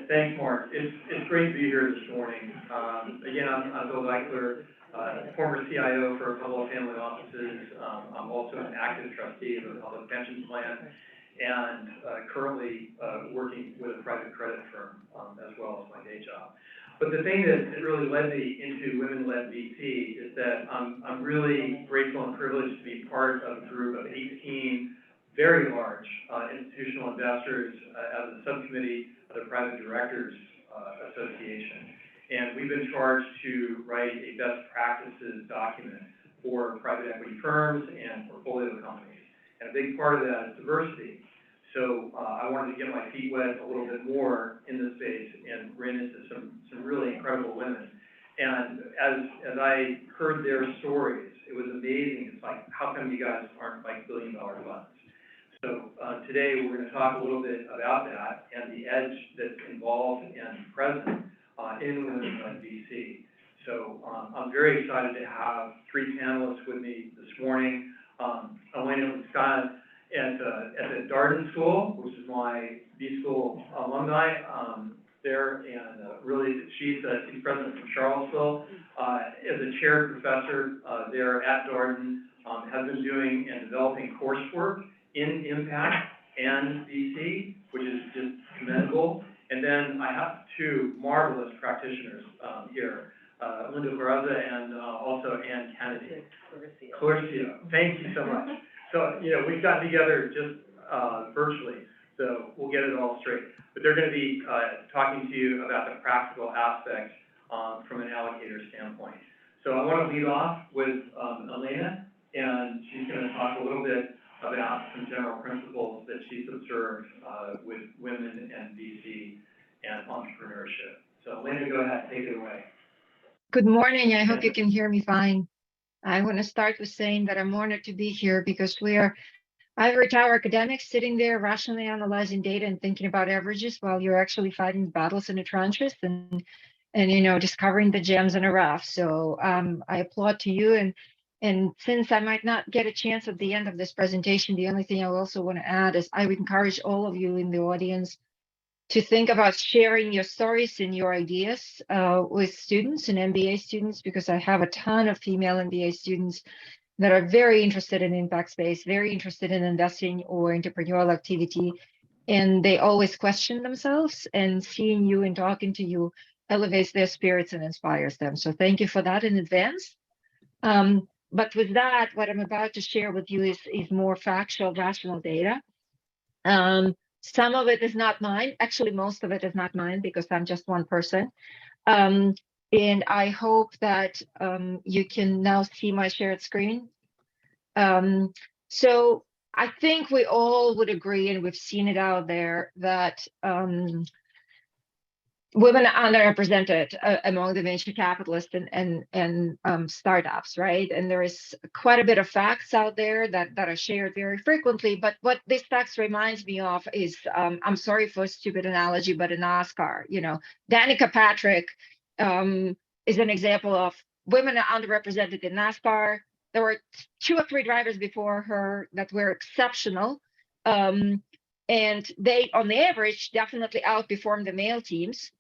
Thanks, Mark. It's great to be here this morning. Again, I'm Bill Deichler, former CIO for a couple of family offices. I'm also an active trustee of the Public Pension Plan, and currently working with a private credit firm as well as my day job. But the thing that really led me into Women-Led VC is that I'm really grateful and privileged to be part of a group of 18 very large institutional investors as a subcommittee of the Private Directors Association. And we've been charged to write a best practices document for private equity firms and portfolio companies. And a big part of that is diversity. So I wanted to get my feet wet a little bit more in this space and ran into some really incredible women. And as I heard their stories, it was amazing. It's like, how come you guys aren't like billion-dollar funds? So today we're going to talk a little bit about that and the edge that's involved and present in Women-Led VC. So I'm very excited to have three panelists with me this morning. Elena Scott at the Darden School, which is my B-School alumni there, and really she's president from Charlottesville, as a chaired professor there at Darden, has been doing and developing coursework in impact and VC, which is just commendable. And then I have two marvelous practitioners here, Linda Barraza and also Ann Kennedy. Clarcio. Thank you so much. So, we've gotten together just virtually, so we'll get it all straight. But they're going to be talking to you about the practical aspects from an allocator standpoint. So I want to lead off with Elena, and she's going to talk a little bit about some general principles that she's observed with women and VC and entrepreneurship. So Elena, go ahead, take it away. Good morning. I hope you can hear me fine. I want to start with saying that I'm honored to be here because we are ivory tower academics sitting there rationally analyzing data and thinking about averages while you're actually fighting battles in the trenches and discovering the gems in a rough. So I applaud to you. And since I might not get a chance at the end of this presentation, the only thing I also want to add is I would encourage all of you in the audience to think about sharing your stories and your ideas with students and MBA students, because I have a ton of female MBA students that are very interested in impact space, very interested in investing or entrepreneurial activity. And they always question themselves, and seeing you and talking to you elevates their spirits and inspires them. So thank you for that in advance. But with that, what I'm about to share with you is more factual, rational data. Some of it is not mine. Actually, most of it is not mine because I'm just one person. And I hope that you can now see my shared screen. So I think we all would agree, and we've seen it out there, that women are underrepresented among the venture capitalists and startups, right? And there is quite a bit of facts out there that are shared very frequently. But what this fact reminds me of is, I'm sorry for a stupid analogy, but in NASCAR, Danica Patrick is an example of women are underrepresented in NASCAR. There were 2 or 3 drivers before her that were exceptional. And they, on the average, definitely outperformed the male teams.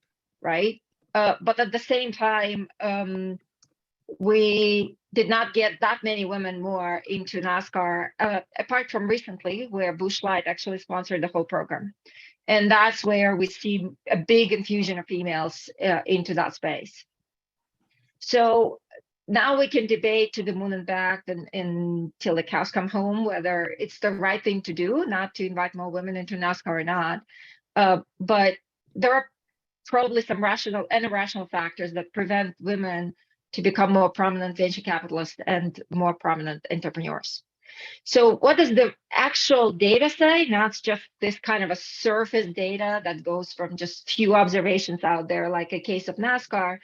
Right. But at the same time, we did not get that many women more into NASCAR, apart from recently, where Busch Light actually sponsored the whole program. And that's where we see a big infusion of females into that space. So now we can debate to the moon and back and till the cows come home, whether it's the right thing to do, not to invite more women into NASCAR or not. But there are probably some rational and irrational factors that prevent women to become more prominent venture capitalists and more prominent entrepreneurs. So what does the actual data say? Now it's just this kind of a surface data that goes from just few observations out there, like a case of NASCAR.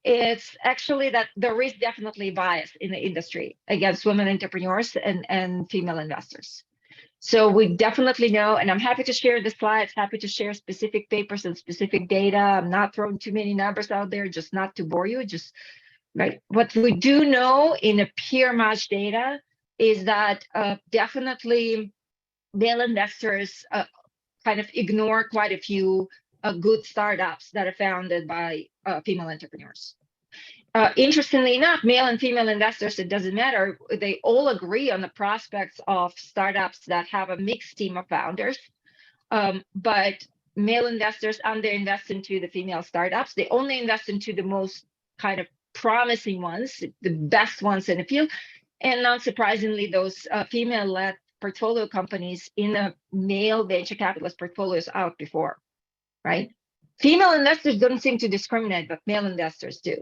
It's actually that there is definitely bias in the industry against women entrepreneurs and female investors. So we definitely know, and I'm happy to share the slides, happy to share specific papers and specific data. I'm not throwing too many numbers out there, just not to bore you, just right. What we do know in a peer match data is that definitely male investors kind of ignore quite a few good startups that are founded by female entrepreneurs. Interestingly enough, male and female investors, it doesn't matter. They all agree on the prospects of startups that have a mixed team of founders. But male investors underinvest into the female startups. They only invest into the most kind of promising ones, the best ones in the field. And not surprisingly, those female-led portfolio companies in a male venture capitalist portfolios outperform, right? Female investors don't seem to discriminate, but male investors do.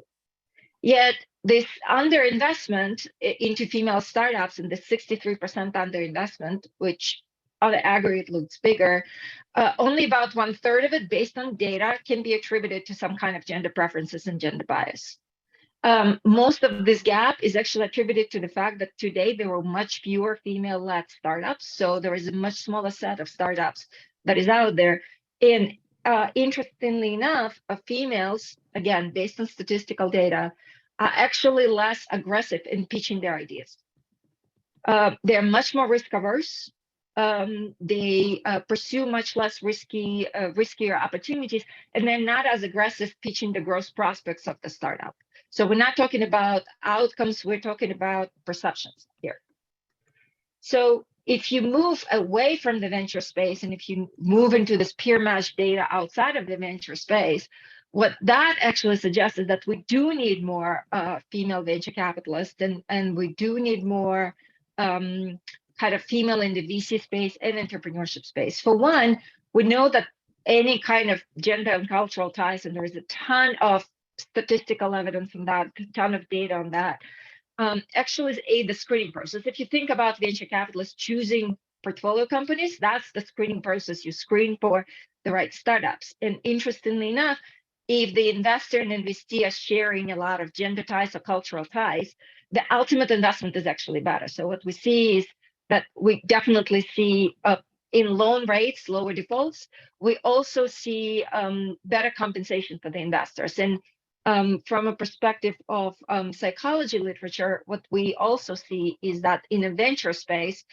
Yet this underinvestment into female startups and the 63% underinvestment, which on the aggregate looks bigger, only about 1/3 of it, based on data, can be attributed to some kind of gender preferences and gender bias. Most of this gap is actually attributed to the fact that today there were much fewer female-led startups, so there is a much smaller set of startups that is out there. And interestingly enough, females, again, based on statistical data, are actually less aggressive in pitching their ideas. They're much more risk averse. They pursue much less riskier opportunities, and they're not as aggressive pitching the growth prospects of the startup. So we're not talking about outcomes, we're talking about perceptions here. So if you move away from the venture space and if you move into this peer match data outside of the venture space, what that actually suggests is that we do need more female venture capitalists, and we do need more kind of female in the VC space and entrepreneurship space. For one, we know that any kind of gender and cultural ties, and there is a ton of statistical evidence on that, a ton of data on that, actually is the screening process. If you think about venture capitalists choosing portfolio companies, that's the screening process. You screen for the right startups. And interestingly enough, if the investor and investee are sharing a lot of gender ties or cultural ties, the ultimate investment is actually better. So what we see is that we definitely see in loan rates, lower defaults. We also see better compensation for the investors. And from a perspective of psychology literature, what we also see is that in a venture space,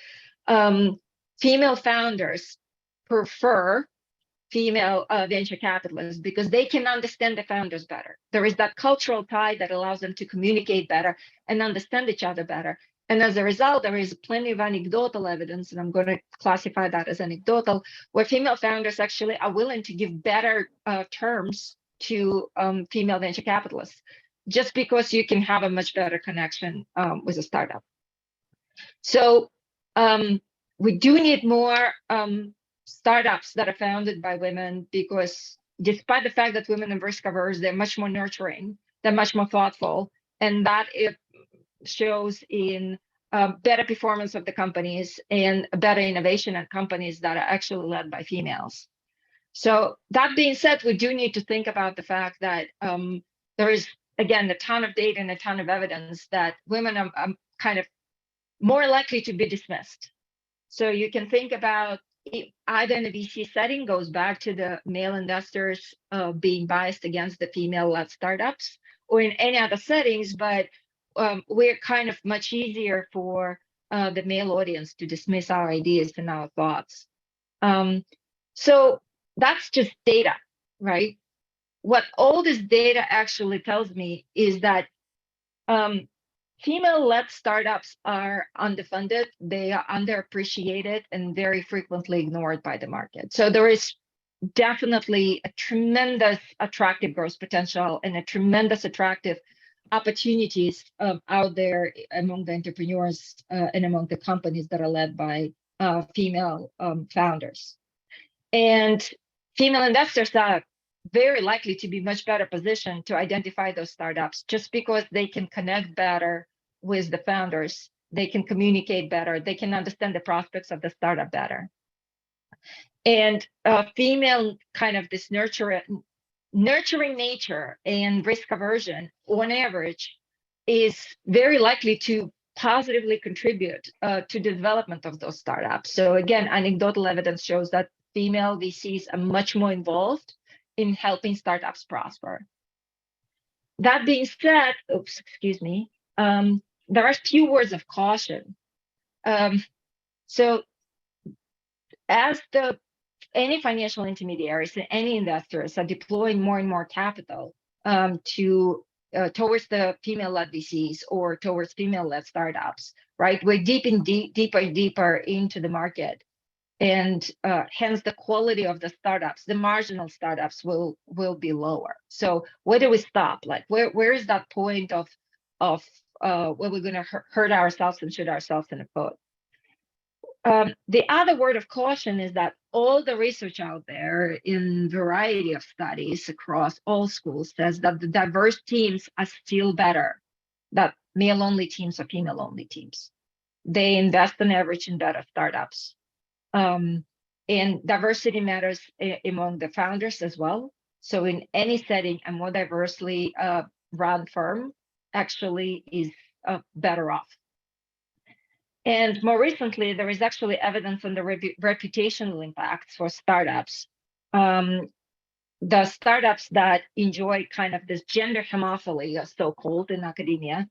female founders prefer female venture capitalists because they can understand the founders better. There is that cultural tie that allows them to communicate better and understand each other better. And as a result, there is plenty of anecdotal evidence, and I'm going to classify that as anecdotal, where female founders actually are willing to give better terms to female venture capitalists, just because you can have a much better connection with a startup. So we do need more startups that are founded by women, because despite the fact that women are risk averse, they're much more nurturing, they're much more thoughtful, and that it shows in better performance of the companies and better innovation at companies that are actually led by females. So that being said, we do need to think about the fact that there is, again, a ton of data and a ton of evidence that women are kind of more likely to be dismissed. So you can think about either in the VC setting, goes back to the male investors being biased against the female-led startups, or in any other settings, but we're kind of much easier for the male audience to dismiss our ideas and our thoughts. So that's just data, right? What all this data actually tells me is that female-led startups are underfunded, they are underappreciated, and very frequently ignored by the market. So there is definitely a tremendous attractive growth potential and a tremendous attractive opportunities out there among the entrepreneurs and among the companies that are led by female founders. And female investors are very likely to be much better positioned to identify those startups, just because they can connect better with the founders, they can communicate better, they can understand the prospects of the startup better. And female kind of this nurturing nature and risk aversion, on average, is very likely to positively contribute to the development of those startups. So again, anecdotal evidence shows that female VCs are much more involved in helping startups prosper. That being said, oops, excuse me, there are a few words of caution. So as the any financial intermediaries and any investors are deploying more and more capital towards the female-led VCs or towards female-led startups, right? We're deeper into the market, and hence the quality of the startups, the marginal startups will be lower. So where do we stop? Like where is that point of where we're going to hurt ourselves and shoot ourselves in the foot? The other word of caution is that all the research out there in variety of studies across all schools says that the diverse teams are still better, that male-only teams or female-only teams. They invest on average in better startups. And diversity matters among the founders as well. So in any setting, a more diversely run firm actually is better off. And more recently, there is actually evidence on the reputational impacts for startups. The startups that enjoy kind of this gender homophily, so-called in academia,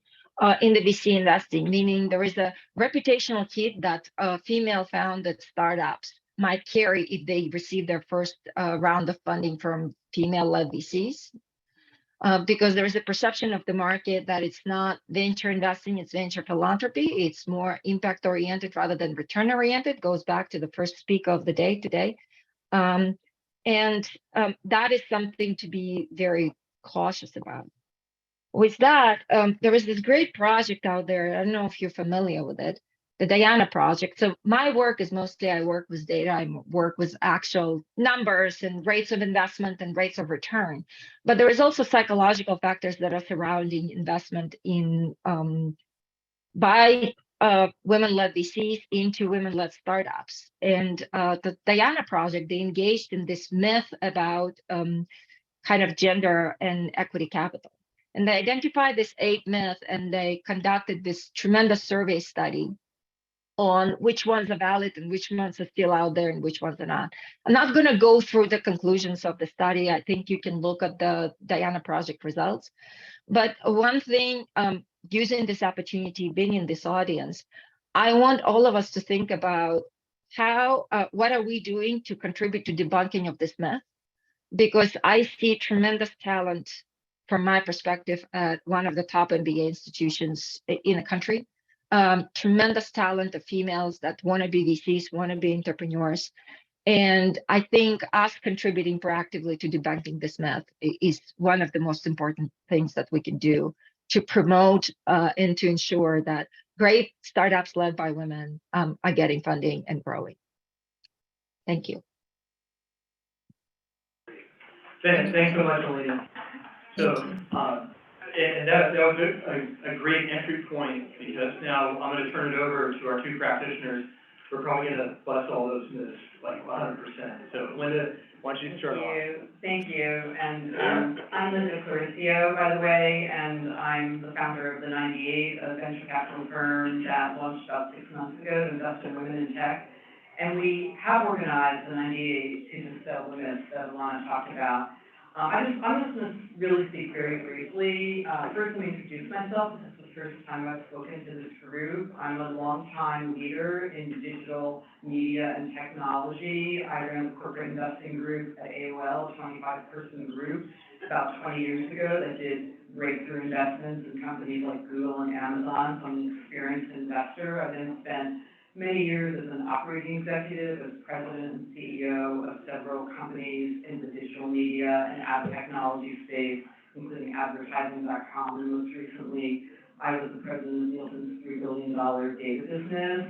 in the VC investing, meaning there is a reputational hit that female-founded startups might carry if they receive their first round of funding from female-led VCs. Because there is a perception of the market that it's not venture investing, it's venture philanthropy. It's more impact-oriented rather than return-oriented. Goes back to the first speaker of the day today. That is something to be very cautious about. With that, there is this great project out there. I don't know if you're familiar with it, the Diana project. So my work is mostly, I work with data, I work with actual numbers and rates of investment and rates of return. But there is also psychological factors that are surrounding investment in by women-led VCs into women-led startups. And the Diana project, they engaged in this myth about kind of gender and equity capital. And they identified this 8 myth, and they conducted this tremendous survey study on which ones are valid and which ones are still out there and which ones are not. I'm not going to go through the conclusions of the study. I think you can look at the Diana project results. But one thing, using this opportunity, being in this audience, I want all of us to think about what are we doing to contribute to debunking of this myth? Because I see tremendous talent from my perspective at one of the top MBA institutions in the country. Tremendous talent of females that want to be VCs, want to be entrepreneurs. And I think us contributing proactively to debunking this myth is one of the most important things that we can do to promote and to ensure that great startups led by women are getting funding and growing. Thank you. Thanks so much, Alina. So, and that was a great entry point, because now I'm going to turn it over to our 2 practitioners. We're probably going to bust all those myths like 100%. So, Linda, why don't you start off? Thank you. And I'm Linda Claricio, by the way, and I'm the founder of the 98, a venture capital firm that launched about 6 months ago to invest in women in tech. And we have organized the 98 to dispel the myths that Alana talked about. I'm just going to really speak very briefly. First, let me introduce myself. This is the first time I've spoken to this group. I'm a longtime leader in digital media and technology. I ran the corporate investing group at AOL, a 25-person group, about 20 years ago that did breakthrough investments in companies like Google and Amazon. So I'm an experienced investor. I then spent many years as an operating executive, as president and CEO of several companies in the digital media and ad technology space, including advertising.com, and most recently, I was the president of Nielsen's $3 billion data business.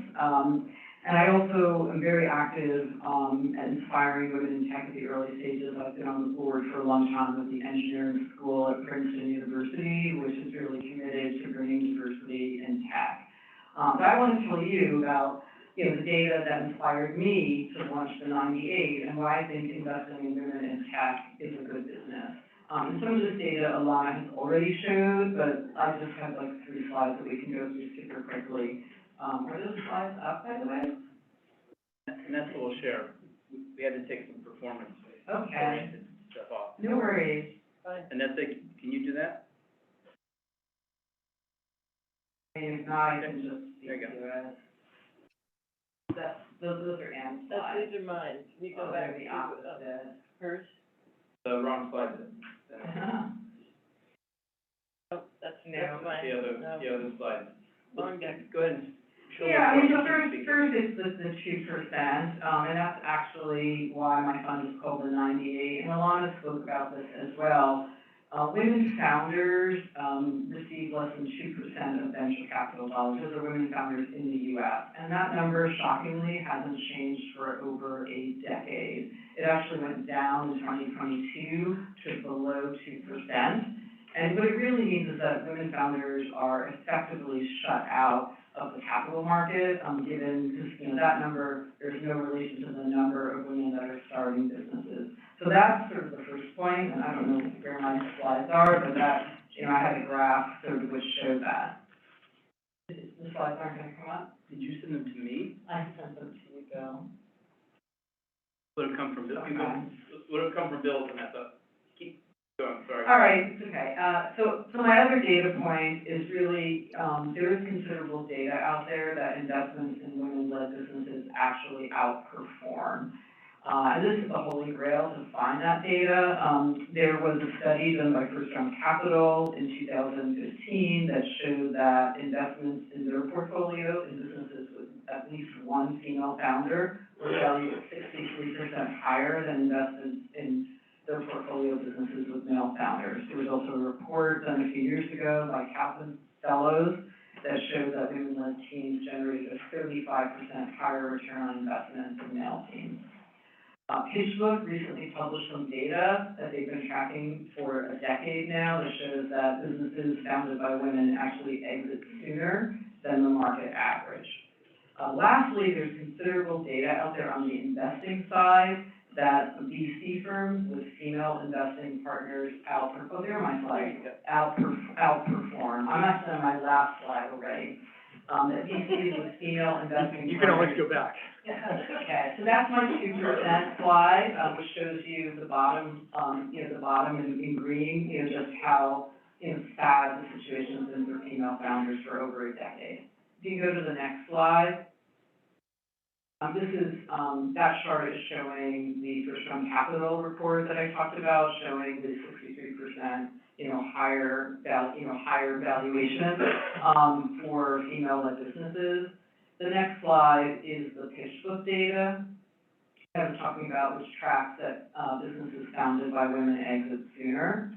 And I also am very active at inspiring women in tech at the early stages. I've been on the board for a long time with the engineering school at Princeton University, which is really committed to bringing diversity in tech. But I want to tell you about, the data that inspired me to launch the 98 and why I think investing in women in tech is a good business. And some of this data Alana has already showed, but I just have like 3 slides that we can go through super quickly. Are those slides up, by the way? And that's what we'll share. We had to take some performance. Okay. Stuff off. No worries. And that's it. Can you do that? If not, I can just There you go. do it. those are Anne's That's, slides. these are mine. Can you go Oh, back they're the to, opposite. hers? The wrong slide. Oh, that's No. mine. No. the other slide. Wrong deck. Go ahead and show. Yeah, I mean, so first is the 2%, and that's actually why my fund is called the 98, and Alana spoke about this as well. Women founders, receive less than 2% of venture capital dollars. Those are women founders in the US. And that number shockingly hasn't changed for over a decade. It actually went down in 2022 to below 2%. And what it really means is that women founders are effectively shut out of the capital market, given, because, you know, that number, there's no relation to the number of women that are starting businesses. So that's sort of the first point, and I don't know where my slides are, but that, you know, I had a graph sort of which showed that. The slides aren't gonna come up? Did you send them to me? I sent them to you, Bill. Would have come from Bill. Okay. Would have come from Bill, Vanessa. Keep going, sorry. All right, it's okay. So my other data point is really, there is considerable data out there that investments in women-led businesses actually outperform. And this is the holy grail to find that data. There was a study done by First Round Capital in 2015 that showed that investments in their portfolio in businesses with at least one female founder were valued at 63% higher than investments in their portfolio businesses with male founders. There was also a report done a few years ago by Kaplan Fellows that showed that women-led teams generated a 35% higher return on investment than male teams. PitchBook recently published some data that they've been tracking for a decade now that shows that businesses founded by women actually exit sooner than the market average. Lastly, there's considerable data out there on the investing side that VC firms with female investing partners outperform. Oh, there are my slides. Outperform. I'm actually on my last slide already. That VCs with female investing partners. You can always go back. Okay, so that's my 2% slide, which shows you the bottom, the bottom in green, just how, sad the situation has been for female founders for over a decade. If you go to the next slide. That chart is showing the First Round Capital report that I talked about, showing the 63%, higher valuation, for female-led businesses. The next slide is the PitchBook data I was talking about, which tracks that, businesses founded by women exit sooner.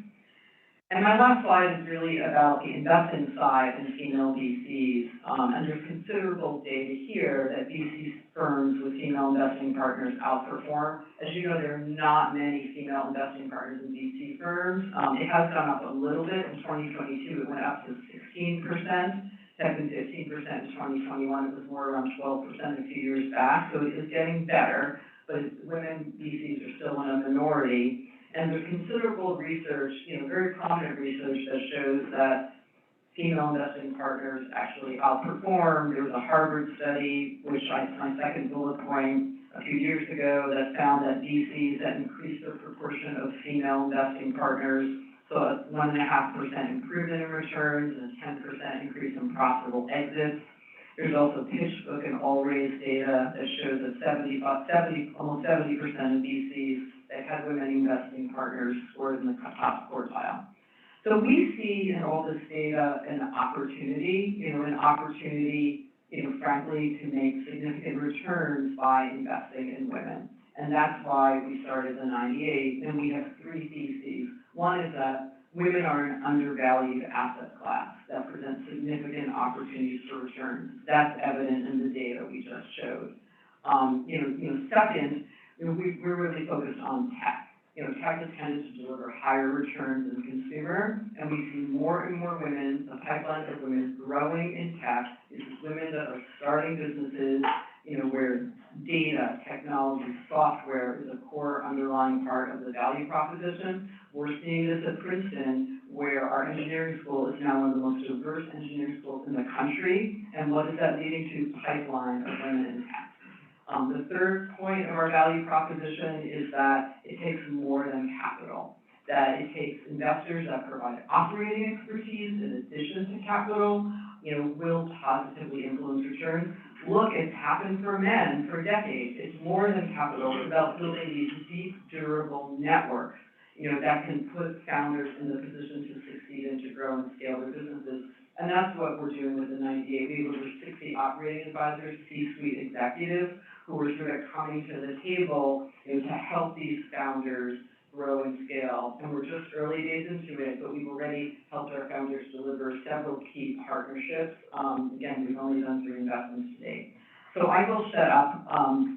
And my last slide is really about the investing side in female VCs. And there's considerable data here that VC firms with female investing partners outperform. As you know, there are not many female investing partners in VC firms. It has gone up a little bit. In 2022, it went up to 16%. Had been 15% in 2021. It was more around 12% a few years back. So it is getting better, but women VCs are still in a minority. And there's considerable research, very prominent research that shows that female investing partners actually outperform. There was a Harvard study, which my second bullet point a few years ago, that found that VCs that increased their proportion of female investing partners saw a 1.5% improvement in returns and a 10% increase in profitable exits. There's also PitchBook and AllRaise data that shows that almost 70% of VCs that had women investing partners scored in the top quartile. So we see in all this data an opportunity, frankly, to make significant returns by investing in women. And that's why we started the 98, and we have three theses. One is that women are an undervalued asset class that presents significant opportunities for returns. That's evident in the data we just showed. Second, we're really focused on tech. Tech has tended to deliver higher returns than consumer, and we see more and more women, the pipeline of women growing in tech is women that are starting businesses, where data, technology, software is a core underlying part of the value proposition. We're seeing this at Princeton, where our engineering school is now one of the most diverse engineering schools in the country, and what is that leading to? Pipeline of women in tech. The third point of our value proposition is that it takes more than capital. that it takes investors that provide operating expertise in addition to capital, will positively influence returns. Look, it's happened for men for decades. It's more than capital. It's about building these deep, durable networks, that can put founders in the position to succeed and to grow and scale their businesses. And that's what we're doing with the 98. We have over 60 operating advisors, C-suite executives, who are sort of coming to the table, to help these founders grow and scale. And we're just early days into it, but we've already helped our founders deliver several key partnerships. Again, we've only done 3 investments to date. So I will set up,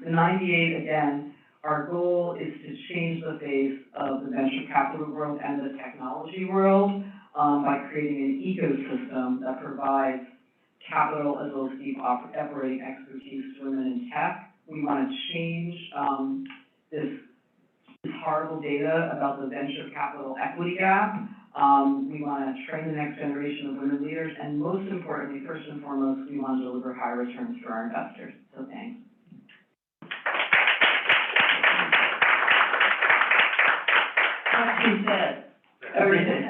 the 98, again, our goal is to change the face of the venture capital world and the technology world by creating an ecosystem that provides capital as well as deep operating expertise to women in tech. We want to change this horrible data about the venture capital equity gap. We want to train the next generation of women leaders, and most importantly, first and foremost, we want to deliver high returns for our investors. So thanks. She said everything.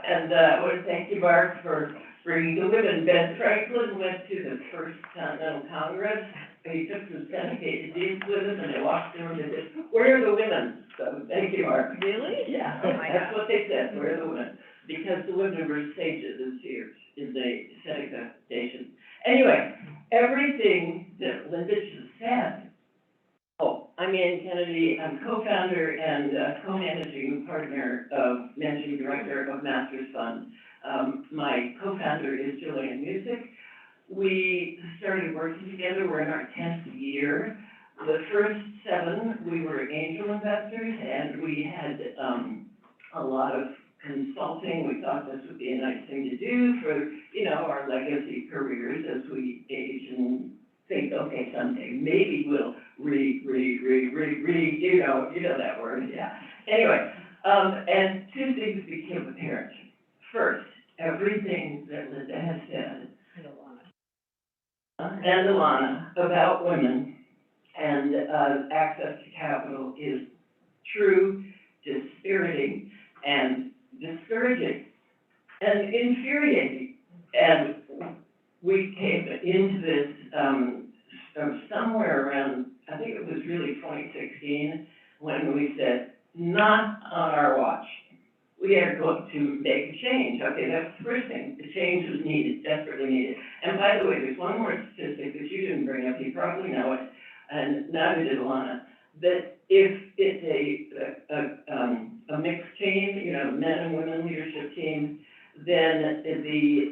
And I want to thank you, Mark, for bringing the women. Ben Franklin went to the First Continental Congress. He took some Seneca Deans with him, and they walked through and they said, "Where are the women?" So thank you, Mark. Really? Yeah, Oh my that's God. what they said. Where are the women? Because the women were sages and seers in the Seneca Nation. Anyway, everything that Linda just said. Oh, I'm Ann Kennedy. I'm co-founder and co-managing partner of managing director of Masters Fund. My co-founder is Julian Music. We started working together. We're in our 10th year. The first 7, we were angel investors, and we had a lot of consulting. We thought this would be a nice thing to do for, our legacy careers as we age and think, okay, someday maybe we'll you know that word, yeah. Anyway, and 2 things became apparent. First, everything that Linda has said, and Alana, about women and access to capital is true, dispiriting, and discouraging, and infuriating. And we came into this somewhere around, I think it was really 2016, when we said, not on our watch. We are going to make a change. Okay, that's the first thing. The change was needed, desperately needed. And by the way, there's one more statistic that you didn't bring up. You probably know it, and neither did Alana, that if it's a mixed team, men and women leadership team, then the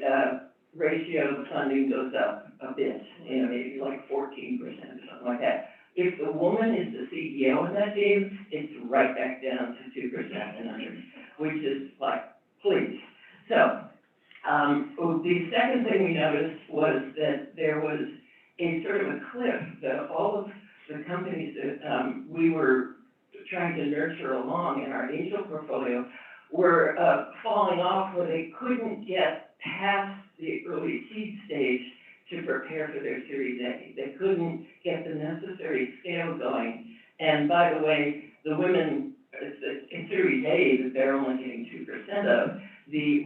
ratio of funding goes up a bit, maybe like 14% or something like that. If the woman is the CEO in that team, it's right back down to 2% and under, which is like, please. So, the second thing we noticed was that there was a sort of a cliff that all of the companies that we were trying to nurture along in our angel portfolio were falling off where they couldn't get past the early seed stage to prepare for their Series A. They couldn't get the necessary scale going. And by the way, the women in Series A that they're only getting 2% of,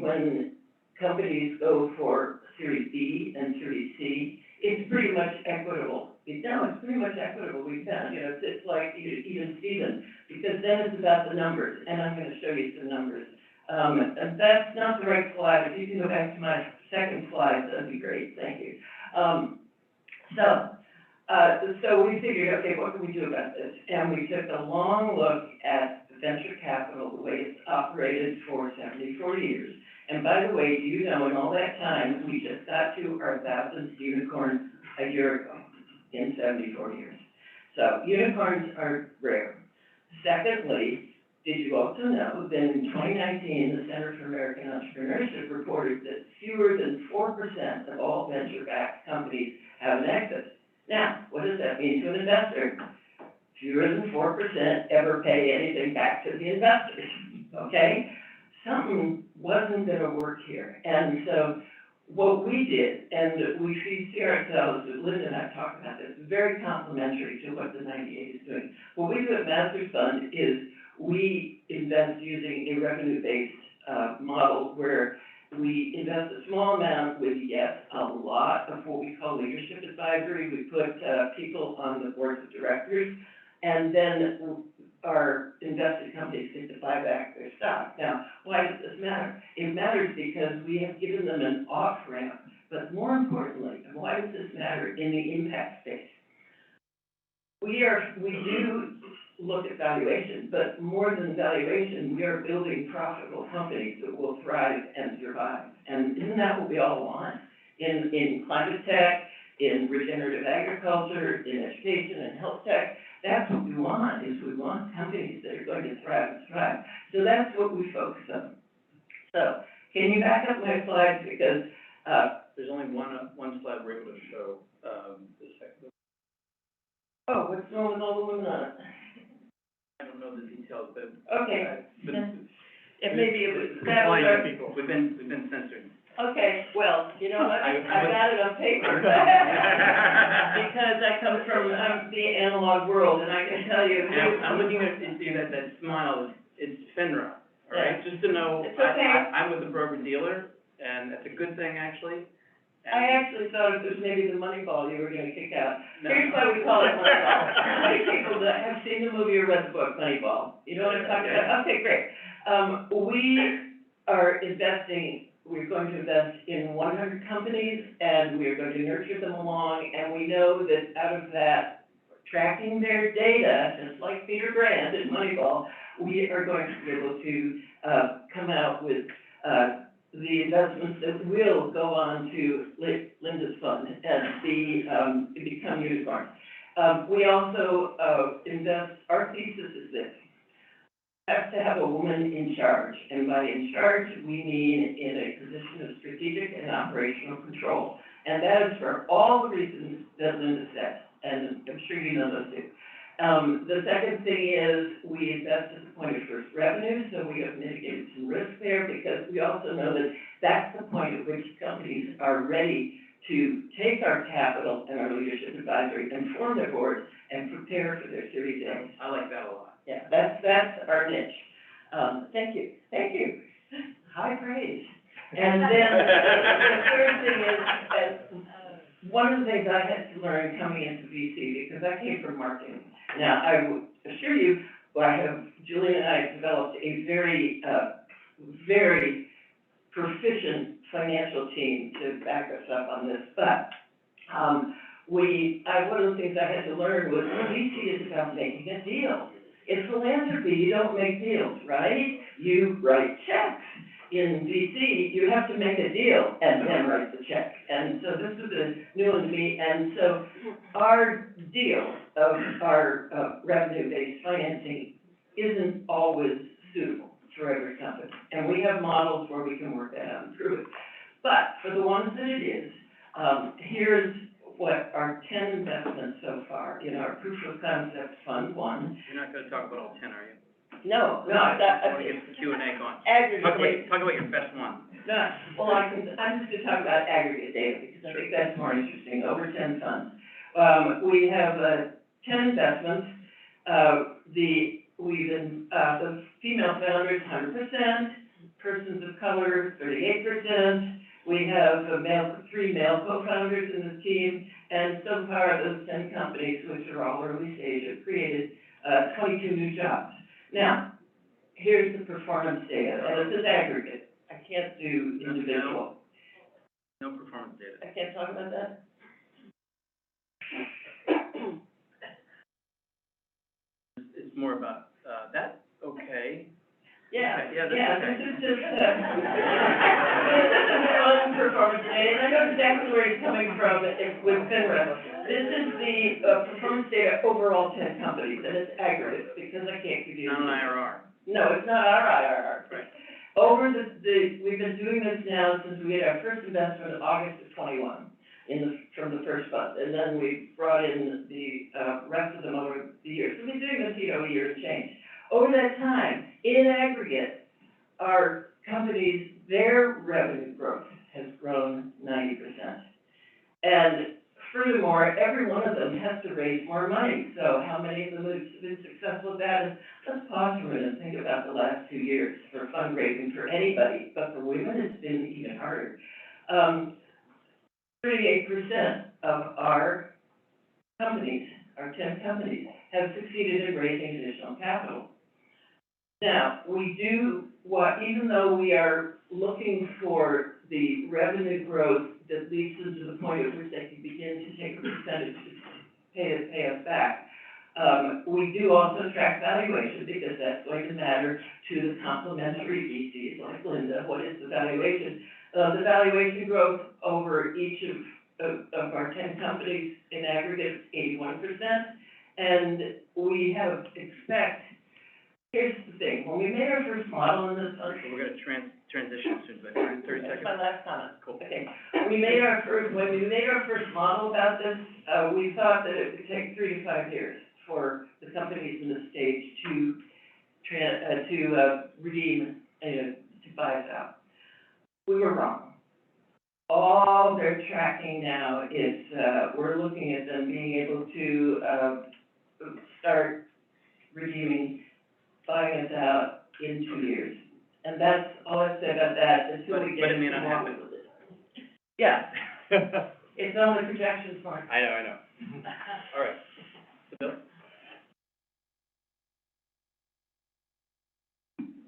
when companies go for Series B and Series C, it's pretty much equitable. No, it's pretty much equitable. We found, it's like even Steven, because then it's about the numbers, and I'm going to show you some numbers. And that's not the right slide. If you can go back to my second slide, that'd be great. Thank you. So we figured, okay, what can we do about this? And we took a long look at venture capital, the way it's operated for 74 years. And by the way, do you know, in all that time, we just got to our 1,000th unicorn a year ago in 74 years. So unicorns are rare. Secondly, did you also know that in 2019, the Center for American Entrepreneurship reported that fewer than 4% of all venture-backed companies have an exit? Now, what does that mean to an investor? Fewer than 4% ever pay anything back to the investors, okay? Something wasn't going to work here. And so what we did, and we see ourselves, Linda and I talked about this, very complementary to what the 98 is doing. What we do at Masters Fund is we invest using a revenue-based, model where we invest a small amount with, yes, a lot of what we call leadership advisory. We put, people on the boards of directors, and then our invested companies get to buy back their stock. Now, why does this matter? It matters because we have given them an off-ramp, but more importantly, and why does this matter in the impact space? We do look at valuation, but more than valuation, we are building profitable companies that will thrive and survive. And isn't that what we all want? In climate tech, in regenerative agriculture, in education and health tech, that's what we want, is we want companies that are going to thrive and survive. So that's what we focus on. So, can you back up my slides, because, There's only one slide we're able to show, the second. oh, what's wrong with all the women on it? I don't know the details, but. Okay, But maybe it was, that was compliant our, people, we've been censored. okay, well, you know what, I I was- got it on paper. Because I come from, the analog world, and I can tell you. And I'm looking at, you see that smile, it's FINRA, all right? Just to know, It's okay. I'm with a broker-dealer, and that's a good thing, actually. I actually thought it was maybe the Moneyball you were gonna kick out. No. Here's why we call it Moneyball. How many people that have seen the movie or read the book Moneyball? You know what I'm talking about? Okay, great. We are investing, we're going to invest in 100 companies, and we're going to nurture them along, and we know that out of that, tracking their data, just like Peter Brand in Moneyball, we are going to be able to, come out with, the investments that will go on to Linda's fund and become unicorns. We also, invest, our thesis is this: have to have a woman in charge, and by in charge, we mean in a position of strategic and operational control. And that is for all the reasons that Linda said, and I'm sure you know those too. The second thing is we invest at the point of first revenue, so we have mitigated some risk there, because we also know that that's the point at which companies are ready to take our capital and our leadership advisory and form their boards and prepare for their Series A. I like that a lot. Yeah, that's our niche. Thank you. High praise. And then the third thing is, one of the things I had to learn coming into VC, because I came from marketing. Now, I would assure you, Julian and I developed a very, very proficient financial team to back us up on this. But, one of the things I had to learn was VC is about making a deal. In philanthropy, you don't make deals, right? You write checks. In VC, you have to make a deal and then write the check. And so this was a new one to me. And so our deal of our revenue-based financing isn't always suitable for every company. And we have models where we can work that out and prove it. But for the ones that it is, here's what our 10 investments so far in our proof of concept fund 1. You're not gonna talk about all 10, are you? No, I wanna get the Q&A going. aggregate. Talk about your best one. No, well, I'm just gonna talk about aggregate data, because I think that's more interesting, over 10 funds. We have, 10 investments, the female founders, 100%, persons of color, 38%, we have 3 male co-founders in the team, and so far, those 10 companies, which are all early stage, have created, 22 new jobs. Now, here's the performance data, and this is aggregate. I can't do individual. No performance data. I can't talk about that? It's more about, that, okay. Yeah, Okay, yeah, that's yeah, okay. this is just, this is fun performance data, and I know exactly where it's coming from with FINRA. This is the, performance data overall 10 companies, and it's aggregate, because I can't give you. Not an IRR. No, it's not our IRR. Right. Over we've been doing this now since we had our first investment in August of 21, from the first fund, and then we brought in the, rest of them over the years. So we've been doing this, a year and change. Over that time, in aggregate, our companies, their revenue growth has grown 90%. And furthermore, every one of them has to raise more money, so how many of them have been successful at that? And let's pause for a minute and think about the last 2 years for fundraising for anybody, but for women, it's been even harder. 38% of our companies, our 10 companies, have succeeded in raising additional capital. Now, we do even though we are looking for the revenue growth that leads them to the point at which they can begin to take a percentage to pay us back, we do also track valuation, because that's going to matter to the complementary VCs like Linda. What is the valuation? The valuation growth over each of our 10 companies in aggregate is 81%, and we here's the thing, when we made our first model in this. We're gonna transition soon, but 30 That's seconds. my last comment. Cool. Okay, when we made our first model about this, we thought that it would take 3 to 5 years for the companies in the stage to redeem, to buy us out. We were wrong. All they're tracking now is, we're looking at them being able to, start redeeming, buying us out in 2 years. And that's all I've said about that until we get. But it may not happen. Yeah, it's only projections, Mark. I know. All right. Bill?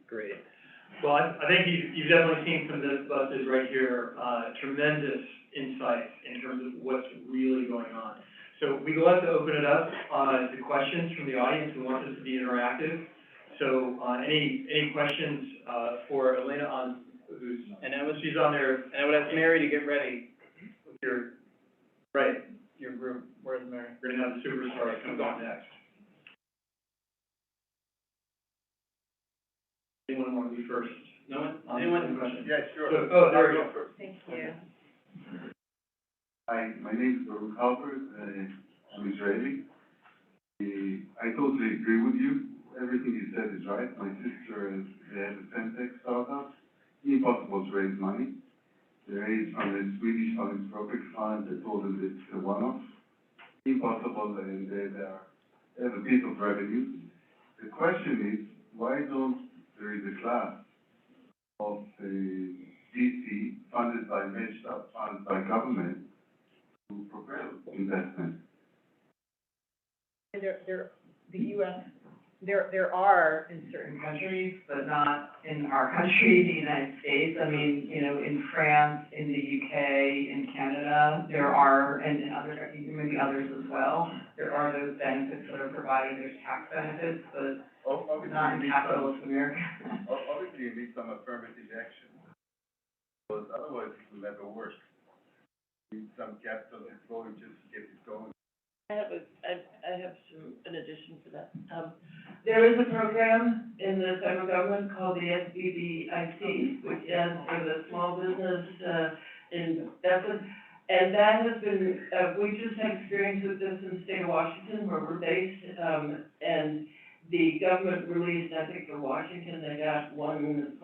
Great. Well, I think you've definitely seen some of this busted right here, tremendous insights in terms of what's really going on. So we go out to open it up, to questions from the audience. We want this to be interactive. So, any questions, for Elena on, she's on there, and I would ask Mary to get ready with your group. Where's Mary? We're gonna have the superstars come on next. Anyone want to be first? No one? Anyone? Question? Yeah, sure. So, there we go. First. Thank you. Hi, my name is Baruch Halpert. I'm Israeli. I totally agree with you. Everything you said is right. My sister has a FemTech startup. Impossible to raise money. They raised from the Swedish philanthropic fund. They told them it's a one-off. Impossible, and they have a bit of revenue. The question is, why don't there is a class of VC funded by matched up funds by government to propel investment? There are in certain countries, but not in our country, the United States. I mean, in France, in the UK, in Canada, there are, and in other, maybe others as well, there are those benefits that are provided. There's tax benefits, but not in capitalist America. Obviously, you need some affirmative action, because otherwise it will never work. You need some capital employed just to get it going. I have an addition to that. There is a program in the federal government called the SBBIC, which stands for the Small Business Investment. And that has been, we just had experience with this in the state of Washington, where we're based, and the government released, I think for Washington, they got $1.6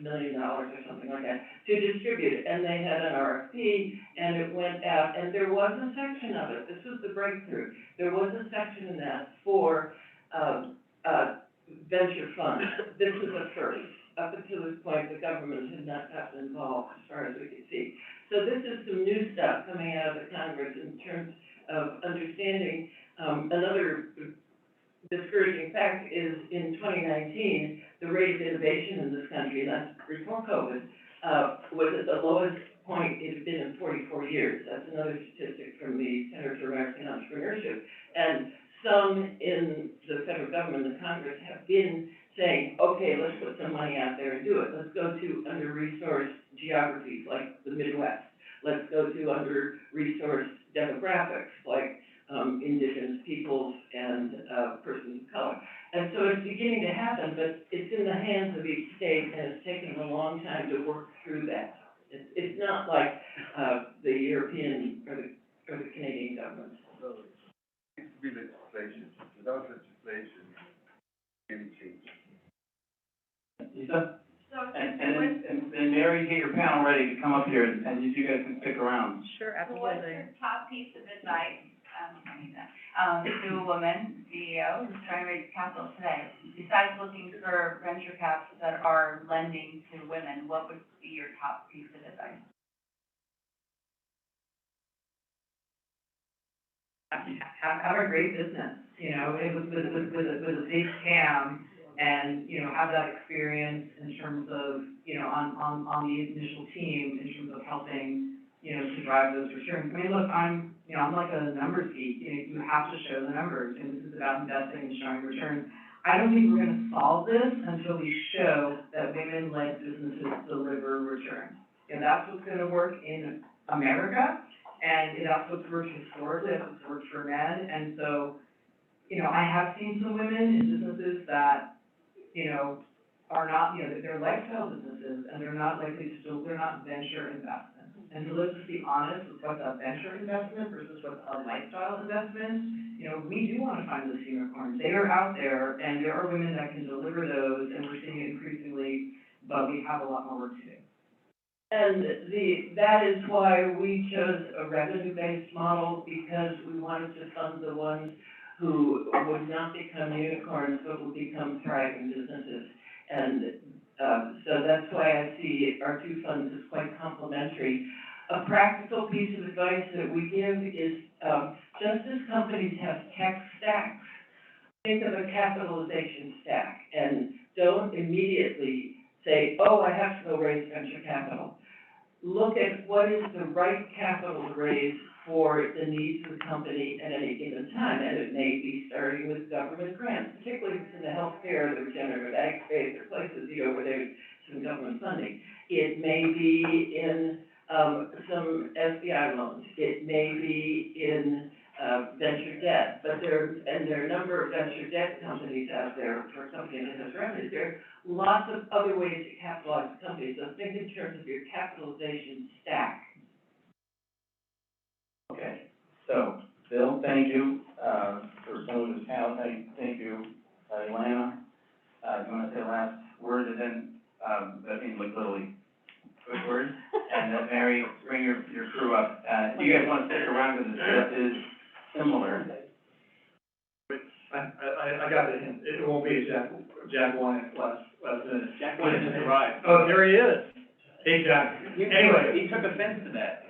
million or something like that to distribute it. And they had an RFP, and it went out, and there was a section of it. This was the breakthrough. There was a section in that for venture funds. This was a first. Up until this point, the government had not gotten involved, as far as we could see. So this is some new stuff coming out of the Congress in terms of understanding. Another discouraging fact is in 2019, the rate of innovation in this country, and that's before COVID, was at the lowest point it had been in 44 years. That's another statistic from the Center for American Entrepreneurship. And some in the federal government and Congress have been saying, okay, let's put some money out there and do it. Let's go to under-resourced geographies like the Midwest. Let's go to under-resourced demographics like indigenous peoples and persons of color. And so it's beginning to happen, but it's in the hands of each state, and it's taking a long time to work through that. It's not like the European or the Canadian governments. So it needs to be legislation. Without legislation, any change. Lisa? So, and then then Mary, get your panel ready to come up here, and you guys can stick around. Sure, What's your top piece of advice, to a woman, CEO, who's trying to raise capital today? Besides looking for venture caps that are lending to women, what would be your top piece of advice? have a great business, you know, with a big TAM, and, you know, have that experience in terms of, you know, on the initial team, in terms of helping, you know, to drive those returns. I mean, look, I'm like a numbers geek, you know, you have to show the numbers, and this is about investing and showing returns. I don't think we're gonna solve this until we show that women-led businesses deliver returns. And that's what's gonna work in America, and that's what's worked historically, that's what's worked for men. And so, you know, I have seen some women in businesses that, you know, are not, you know, they're lifestyle businesses, and they're not they're not venture investments. And so let's just be honest with what's a venture investment versus what's a lifestyle investment. You know, we do wanna find those unicorns. They are out there, and there are women that can deliver those, and we're seeing it increasingly, but we have a lot more work to do. And that is why we chose a revenue-based model, because we wanted to fund the ones who would not become unicorns, but would become thriving businesses. And, so that's why I see our two funds as quite complementary. A practical piece of advice that we give is, just as companies have tech stacks, think of a capitalization stack, and don't immediately say, oh, I have to go raise venture capital. Look at what is the right capital to raise for the needs of the company at any given time, and it may be starting with government grants, particularly if it's in the healthcare, the regenerative ag space, or places, you know, where there's some government funding. It may be in some SBI loans. It may be in venture debt, but there are a number of venture debt companies out there for a company that has revenues. There are lots of other ways to capitalize the company, so think in terms of your capitalization stack. Okay, so, Bill, thank you, for some of this panel, thank you, Elena. You wanna say the last word, and then, that means like literally, good word, and then Mary, bring your crew up. Do you guys wanna stick around, because this stuff is similar? I got the hint, it won't be Jack Wine last minute. Jack Wine just arrived. Oh, there he is. Hey, Jack. Anyway. He took offense to that.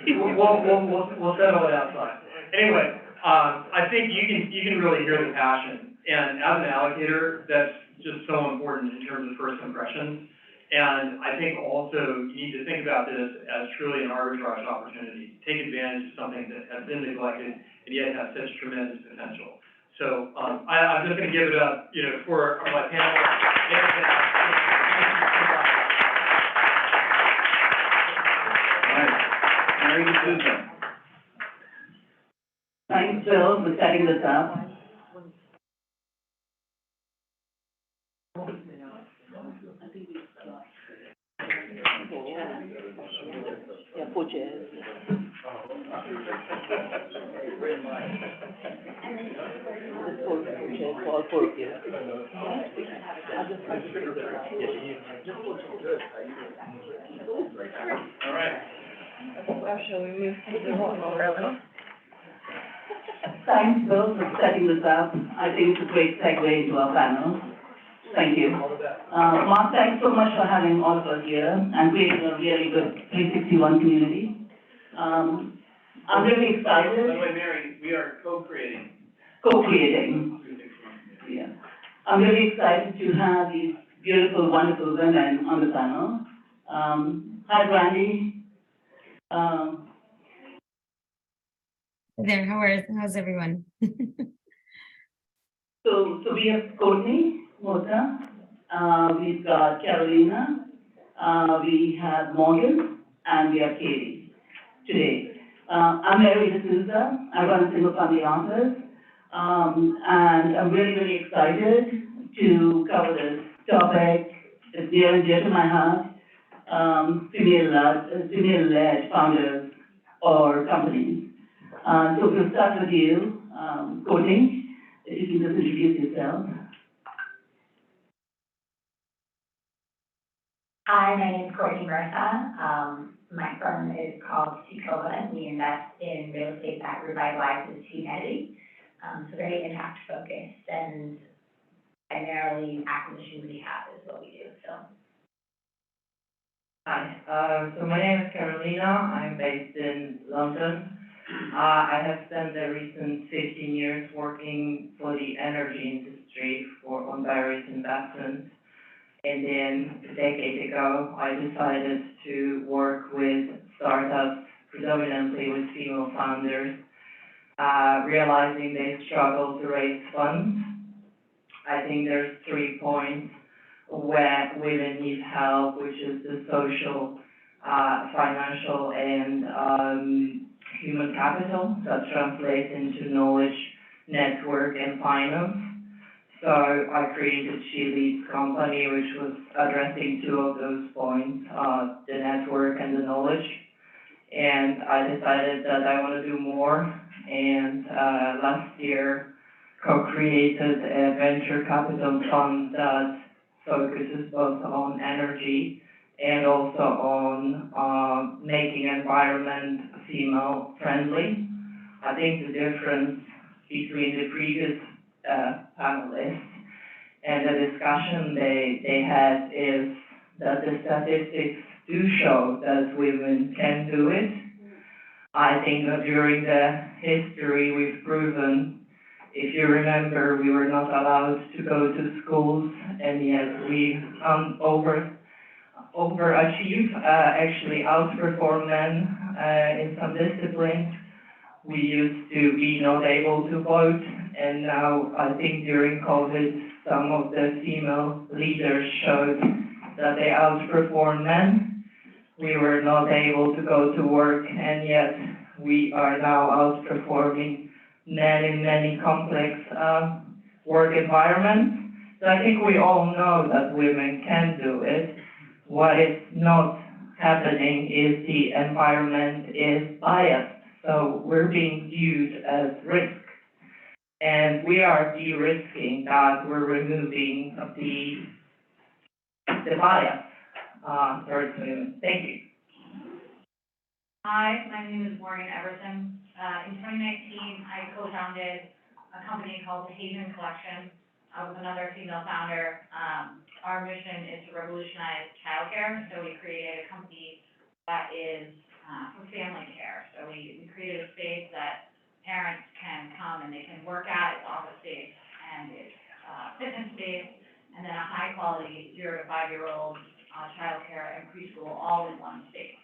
We'll settle it outside. Anyway, I think you can really hear the passion, and as an allocator, that's just so important in terms of first impressions. And I think also you need to think about this as truly an arbitrage opportunity. Take advantage of something that has been neglected and yet has such tremendous potential. So, I'm just gonna give it up, you know, for my panel. Mary D'Souza. Thanks, Bill, for setting this up. All right. Thanks, Bill, for setting this up. I think it's a great segue into our panel. Thank you. Mark, thanks so much for having all of us here and creating a really good 361 community. I'm really excited. By the way, Mary, we are co-creating. Yeah. I'm really excited to have these beautiful, wonderful women on the panel. Hi, Brandy. There, how's everyone? So we have Courtney Mota, we've got Carolina, we have Morgan, and we have Katie today. I'm Mary D'Souza, I run a single family office, and I'm really, really excited to cover this topic. It's near and dear to my heart, female-led founders or companies. So we'll start with you, Courtney, if you can just introduce yourself. Hi, my name is Courtney Bertha. My firm is called Sequoia. We invest in real estate that revitalizes humanity. So very impact focused and primarily acquisition rehab is what we do, so. Hi, so my name is Carolina, I'm based in London. I have spent the recent 15 years working for the energy industry on various investments. And then a decade ago, I decided to work with startups, predominantly with female founders, realizing they struggle to raise funds. I think there's 3 points where women need help, which is the social, financial, and human capital that translates into knowledge, network, and finance. So I created She Leads company, which was addressing 2 of those points, the network and the knowledge. And I decided that I want to do more. And last year, co-created a venture capital fund that focuses both on energy and also on making environment female friendly. I think the difference between the previous panelists and the discussion they had is that the statistics do show that women can do it. I think that during the history we've proven, if you remember, we were not allowed to go to schools, and yet we overachieve, actually outperform men in some disciplines. We used to be not able to vote, and now I think during COVID, some of the female leaders showed that they outperform men. We were not able to go to work, and yet we are now outperforming men in many complex work environments. So I think we all know that women can do it. What is not happening is the environment is biased. So we're being viewed as risk. And we are de-risking that. We're removing the bias towards women. Thank you. Hi, my name is Morgan Everson. In 2019, I co-founded a company called the Haven Collection with another female founder. Our mission is to revolutionize childcare, so we created a company that is for family care. So we created a space that parents can come and they can work at. It's office space and it's fitness space, and then a high quality 0 to 5-year-old childcare and preschool all in one space.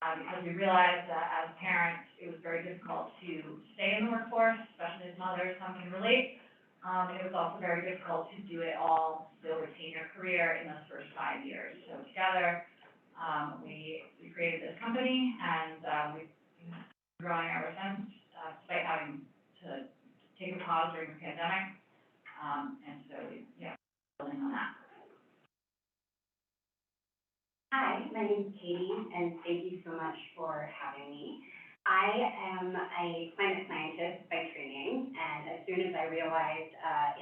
Because we realized that as parents, it was very difficult to stay in the workforce, especially as mothers, some can relate. It was also very difficult to do it all, still retain your career in those first 5 years. So together, we created this company, and we've been growing ever since, despite having to take a pause during the pandemic. And so, building on that. Hi, my name is Katie, and thank you so much for having me. I am a climate scientist by training, and as soon as I realized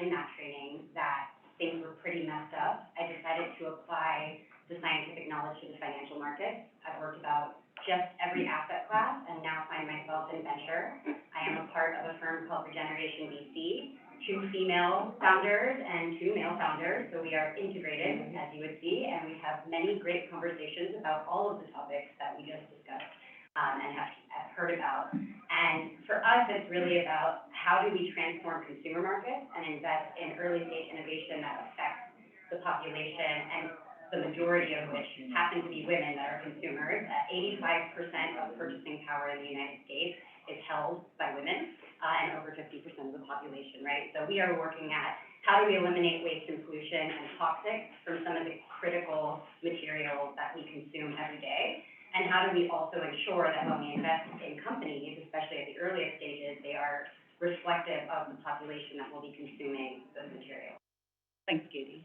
in that training that things were pretty messed up, I decided to apply the scientific knowledge to the financial markets. I've worked about just every asset class and now find myself in venture. I am a part of a firm called Regeneration VC, 2 female founders and 2 male founders, so we are integrated, as you would see, and we have many great conversations about all of the topics that we just discussed and have heard about. And for us, it's really about how do we transform consumer markets and invest in early stage innovation that affects the population, and the majority of which happen to be women that are consumers. 85% of purchasing power in the United States is held by women, and over 50% of the population, right? So we are working at how do we eliminate waste and pollution and toxics from some of the critical materials that we consume every day, and how do we also ensure that when we invest in companies, especially at the earliest stages, they are reflective of the population that will be consuming those materials. Thanks, Katie.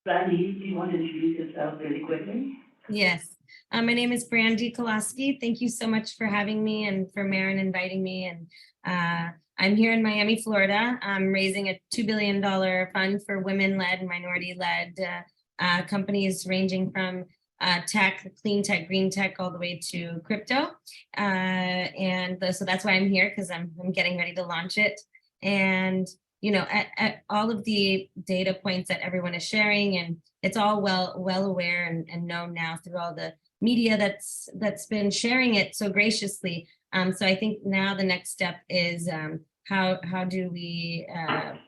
Brandy, do you want to introduce yourself really quickly? Yes. My name is Brandy Kolaski. Thank you so much for having me and for Maren inviting me. And I'm here in Miami, Florida. I'm raising a $2 billion fund for women-led, minority-led companies ranging from tech, clean tech, green tech, all the way to crypto. So that's why I'm here, because I'm getting ready to launch it. And at all of the data points that everyone is sharing, and it's all well aware and known now through all the media that's been sharing it so graciously. So I think now the next step is how do we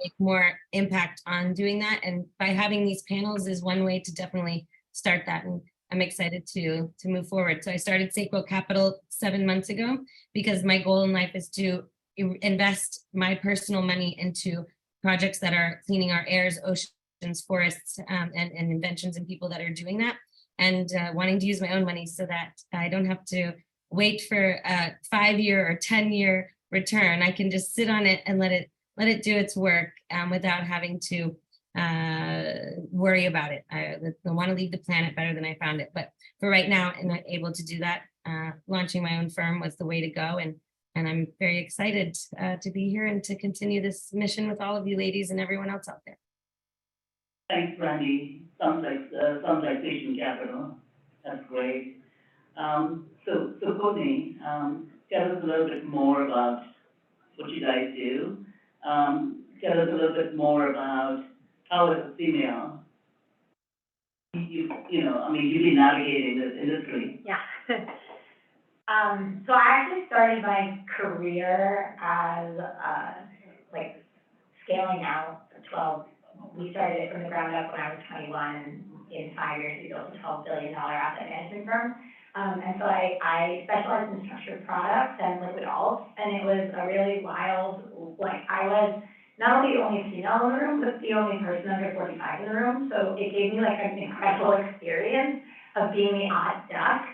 make more impact on doing that? And by having these panels is one way to definitely start that. And I'm excited to move forward. So I started Sacral Capital 7 months ago because my goal in life is to invest my personal money into projects that are cleaning our airs, oceans, forests, and inventions and people that are doing that, and wanting to use my own money so that I don't have to wait for a 5-year or 10-year return. I can just sit on it and let it do its work without having to worry about it. I want to leave the planet better than I found it. But for right now, I'm not able to do that. Launching my own firm was the way to go. And I'm very excited to be here and to continue this mission with all of you ladies and everyone else out there. Thanks, Brandy. Sounds like Vision Capital. That's great. So Courtney, tell us a little bit more about what you guys do. Tell us a little bit more about how, as a female, you've been navigating this industry. Yeah. So I actually started my career as, scaling out we started it from the ground up when I was 21. In 5 years, we built a $12 billion asset management firm. And so I specialized in structured products and liquid alts, and it was a really wild, I was not only the only female in the room, but the only person under 45 in the room. So it gave me an incredible experience of being the odd duck.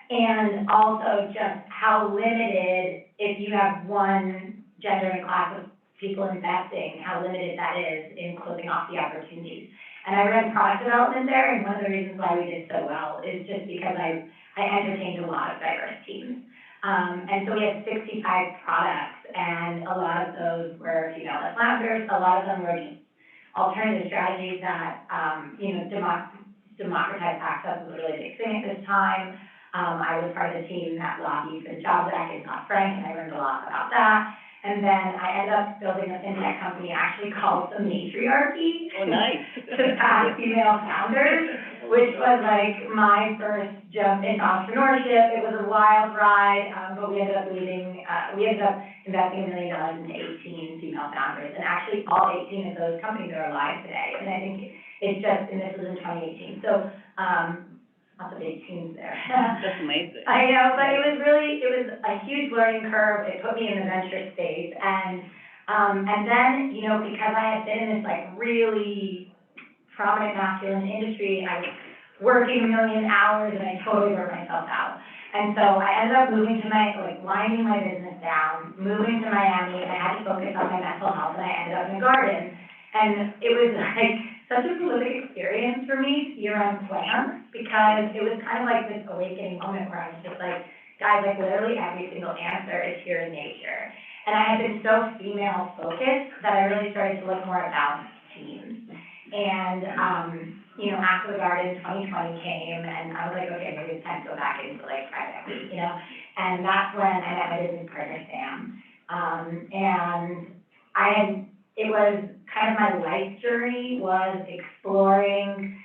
And also just how limited, if you have one gender and class of people investing, how limited that is in closing off the opportunities. And I ran product development there, and one of the reasons why we did so well is just because I entertained a lot of diverse teams. And so we had 65 products, and a lot of those were female-led founders. A lot of them were just alternative strategies that, democratized access was a really big thing at this time. I was part of the team that lobbied for the Jobs Act in Dodd-Frank, and I learned a lot about that. And then I ended up building a fintech company actually called The Matriarchy. Oh, nice. To back female founders, which was my first jump into entrepreneurship. It was a wild ride, but we ended up investing $1 million into 18 female founders. And actually all 18 of those companies are alive today. And I think it's just, and this was in 2018. So, lots of big teams there. That's amazing. I know, but it was a huge learning curve. It put me in the venture space, and then, because I had been in this really prominent masculine industry, I was working a million hours, and I totally burned myself out. And so I ended up moving to winding my business down, moving to Miami, and I had to focus on my mental health, and I ended up in the garden. And it was such a prolific experience for me to be around plants, because it was kind of like this awakening moment where I was just guys, literally every single answer is here in nature. And I had been so female focused that I really started to look more at balanced teams. And, after the garden, 2020 came, and I was okay, maybe it's time to go back into private equity, And that's when I met my business partner, Sam. It was kind of my life journey was exploring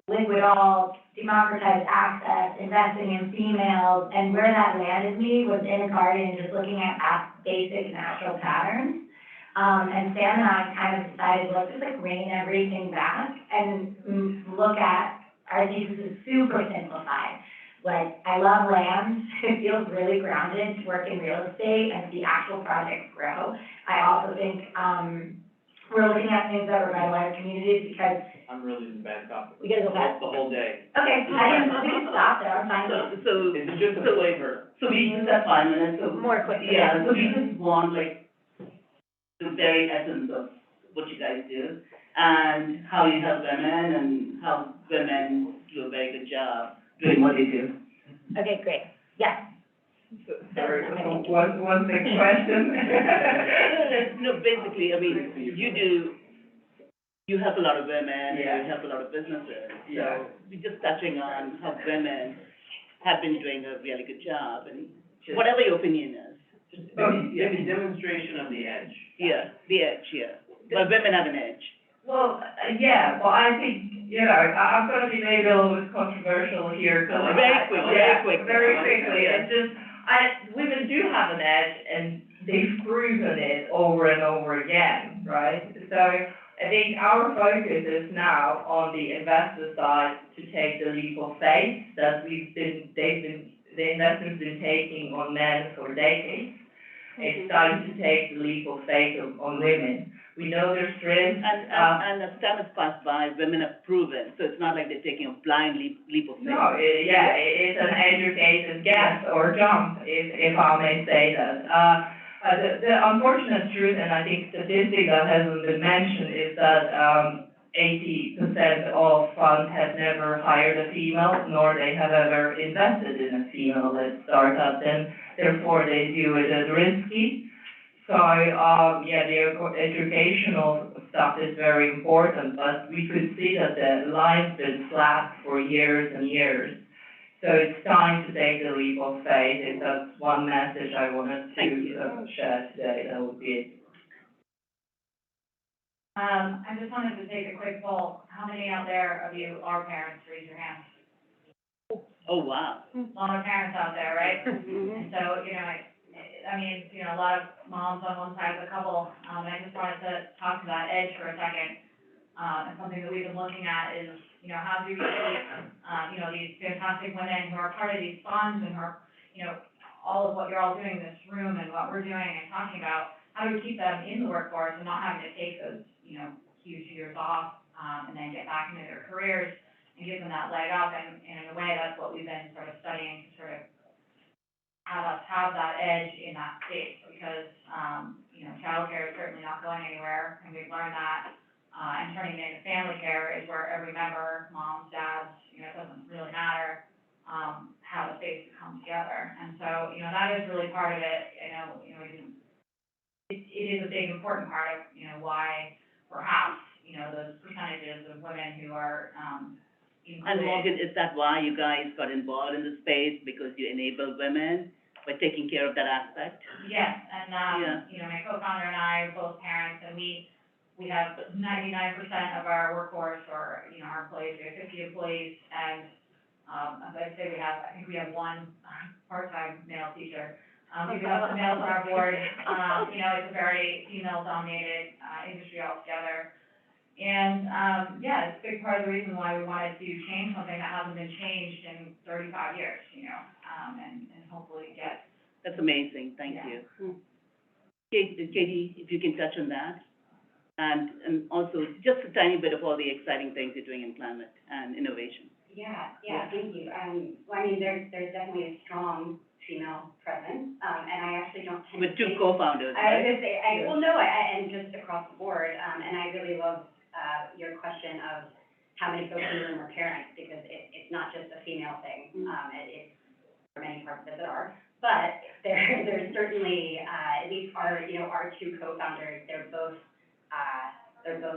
liquid alts, democratized access, investing in females, and where that landed me was in a garden, just looking at basic natural patterns. And Sam and I kind of decided, let's just rein everything back and look at our thesis is super simplified. I love land. It feels really grounded to work in real estate and see actual projects grow. I also think we're looking at things that revitalize communities because I'm really in bad topic. we gotta go back. The whole day. Okay, we can stop there. I'm fine. So It's just a flavor. So we just have 5 minutes, so. More quickly. Yeah, so we just want the very essence of what you guys do and how you help women and how women do a very good job doing what they do. Okay, great. Yes. Sorry, one big question. No, basically, I mean, you help a lot of women, Yeah. you help a lot of businesses. Yeah. So we're just touching on how women have been doing a really good job, and whatever your opinion is. Maybe demonstration of the edge. Yeah, the edge, yeah. But women have an edge. Well, yeah, well, I think, I'm gonna be maybe a little bit controversial here, because. Very quick. Very quickly, it's just, women do have an edge, and they've proven it over and over again, right? So, I think our focus is now on the investor side to take the leap of faith that the investors been taking on men for decades. It's time to take the leap of faith on women. We know their strengths. And as time has passed by, women have proven, so it's not like they're taking a blind leap of faith. No, it's an educated guess or jump, if I may say that. The unfortunate truth, and I think statistic that hasn't been mentioned, is that 80% of funds have never hired a female, nor they have ever invested in a female-led startup, and therefore they view it as risky. So, the educational stuff is very important, but we could see that the line's been flat for years and years. So it's time to take the leap of faith, and that's one message I wanted to share today, that would be it. I just wanted to take a quick poll. How many out there of you are parents? Raise your hands. Oh, wow. A lot of parents out there, right? And so, a lot of moms on one side of the couple, and I just wanted to talk to that edge for a second. And something that we've been looking at is, how do we keep, these fantastic women who are part of these funds and who are, all of what you're all doing in this room and what we're doing and talking about, how do we keep them in the workforce and not having to take those, huge years off, and then get back into their careers and give them that leg up, and in a way, that's what we've been sort of studying to sort of have us have that edge in that space, because, childcare is certainly not going anywhere, and we've learned that, and turning it into family care is where every member, moms, dads, it doesn't really matter, how the spaces come together, and so, that is really part of it, it is a big, important part of, why perhaps, those percentages of women who are, included. And Morgan, is that why you guys got involved in the space, because you enable women by taking care of that aspect? Yes, and, my co-founder and I are both parents, and we have 99% of our workforce, or, our employees, we have 50 employees, and, as I say, I think we have one part-time male teacher. We do have some males on our board, it's a very female-dominated, industry altogether. And, it's a big part of the reason why we wanted to change something that hasn't been changed in 35 years, and hopefully get. That's amazing, thank you. Katie, if you can touch on that, and also just a tiny bit of all the exciting things you're doing in climate and innovation. Yeah, thank you. There's definitely a strong female presence, and I actually don't tend to. With two co-founders, I was right? gonna say, and just across the board, and I really love, your question of how many folks in the room are parents, because it's not just a female thing, it's, for many parts of it that are, but there's certainly, at least our two co-founders, they're both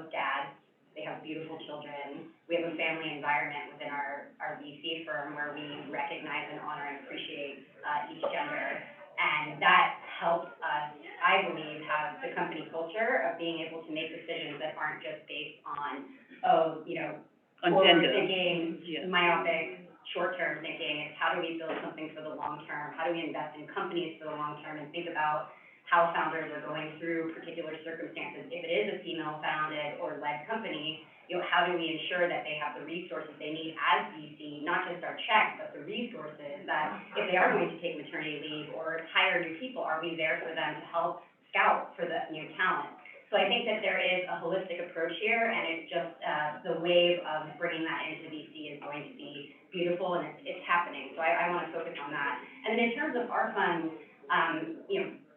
dads, they have beautiful children, we have a family environment within our VC firm where we recognize and honor and appreciate, each gender, and that helps us, I believe, have the company culture of being able to make decisions that aren't just based on, On gender. forward-thinking, Yeah. myopic, short-term thinking. It's how do we build something for the long term? How do we invest in companies for the long term, and think about how founders are going through particular circumstances? If it is a female-founded or led company, how do we ensure that they have the resources they need as VC, not just our check, but the resources that if they are going to take maternity leave or hire new people, are we there for them to help scout for the new talent? So I think that there is a holistic approach here, and it's just, the wave of bringing that into VC is going to be beautiful, and it's happening. So I want to focus on that. And then in terms of our funds,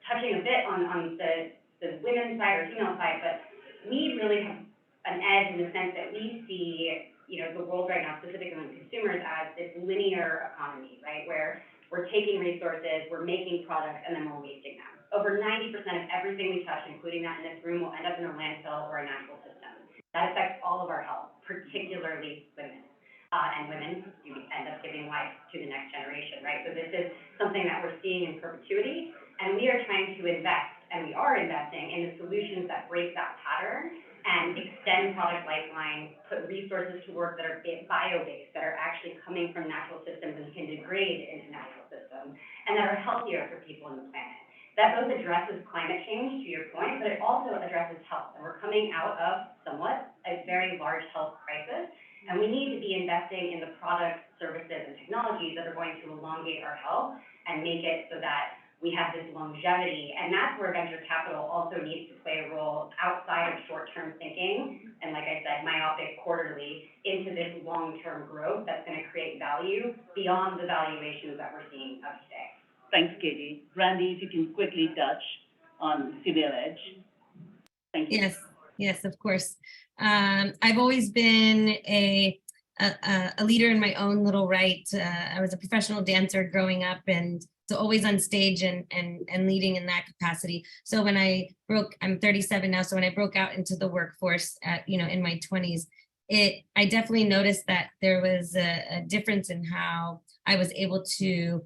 touching a bit on the women's side or female side, but we really have an edge in the sense that we see, the world right now, specifically with consumers, as this linear economy, right? Where we're taking resources, we're making products, and then we're wasting them. Over 90% of everything we touch, including that in this room, will end up in a landfill or a natural system. That affects all of our health, particularly women. And women do end up giving life to the next generation, right? So this is something that we're seeing in perpetuity, and we are trying to invest, and we are investing in the solutions that break that pattern and extend product lifelines, put resources to work that are bio-based, that are actually coming from natural systems and can degrade into natural systems, and that are healthier for people on the planet. That both addresses climate change, to your point, but it also addresses health. And we're coming out of somewhat a very large health crisis, and we need to be investing in the products, services, and technologies that are going to elongate our health and make it so that we have this longevity. And that's where venture capital also needs to play a role outside of short-term thinking, and like I said, myopic quarterly, into this long-term growth that's going to create value beyond the valuations that we're seeing of today. Thanks, Katie. Randy, if you can quickly touch on Civil Edge. Thank you. Yes, of course. I've always been a leader in my own little right. I was a professional dancer growing up, and so always on stage and leading in that capacity. So when I'm 37 now, so when I broke out into the workforce at, in my 20s, I definitely noticed that there was a difference in how I was able to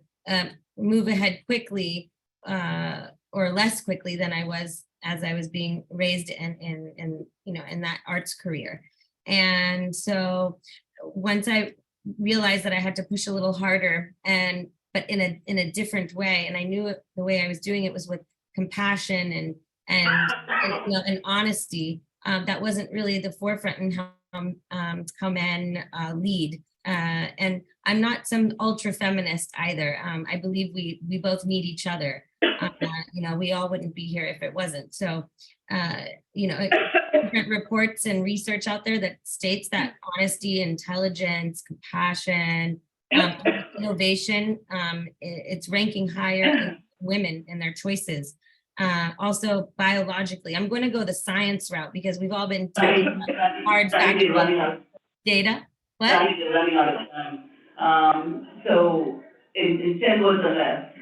move ahead quickly or less quickly than I was as I was being raised in that arts career. And so once I realized that I had to push a little harder, but in a different way, and I knew the way I was doing it was with compassion and honesty, that wasn't really the forefront in how men lead. And I'm not some ultra feminist either. I believe we both need each other. We all wouldn't be here if it wasn't. So, different reports and research out there that states that honesty, intelligence, compassion, innovation, it's ranking higher in women in their choices. Also biologically, I'm going to go the science route because we've all been talking about hard factual data. What? You're running out of time. So in 10 words or less,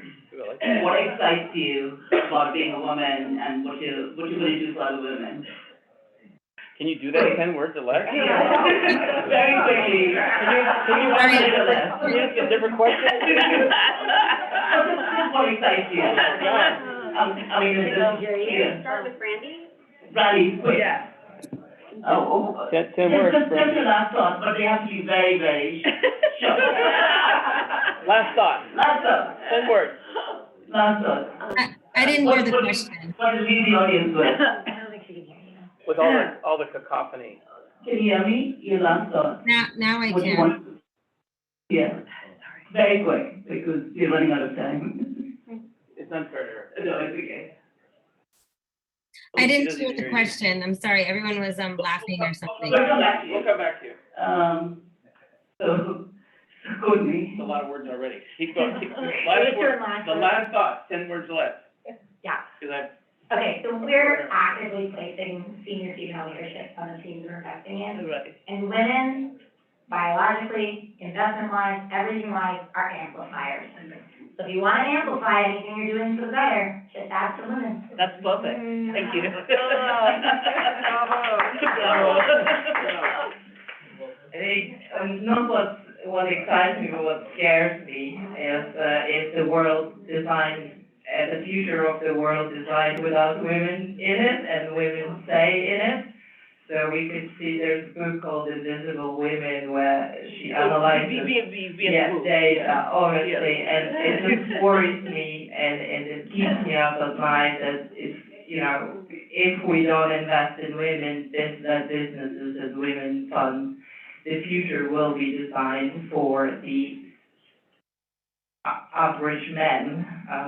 what excites you about being a woman and what you're going to do for other women? Can you do that in 10 words or less? Very quickly. Can you run it or less? Can you ask a different question? What excites you? Start with Brandy. Brandy, quick. Yeah. 10 words. Just your last thought, but they have to be very, very short. Last thought. 10 words. Last thought. I didn't hear the question. What did leave the audience with? I don't think she can hear you. With all the cacophony. Can you hear me? Your last thought. Now I What you can. want? Yeah. Very quick, because we're running out of time. It's unfair. No, it's okay. I didn't hear the question. I'm sorry. Everyone was laughing or something. We'll come back to you. We'll come back to you. So, Courtney. It's a lot of words already. Keep going. The last thought, 10 words or less. Yeah. Because Okay, so we're actively placing senior female leadership on the teams we're investing in. Right. And women, biologically, investment-wise, everything-wise, are amplifiers. So if you want to amplify anything you're doing for the better, just add some women. That's perfect. Thank you. I think, not what excites me, but what scares me is the world designed, the future of the world designed without women in it and women say in it. So we could see, there's a book called Invisible Women where she analyzes data, honestly, and it just worries me and it keeps me up at night that if we don't invest in women, businesses and women funds, the future will be designed for the average men,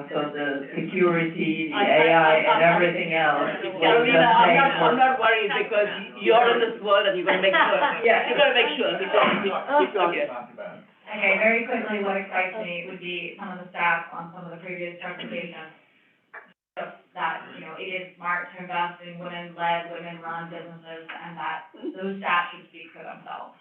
so the security, the AI, and everything else. I'm not worried because you're in this world and you're gonna make sure. Yeah. You're gonna make sure. Keep going. Okay, very quickly, what excites me would be some of the stats on some of the previous presentations. That, it is smart to invest in women-led, women-run businesses, and that those stats should speak for themselves.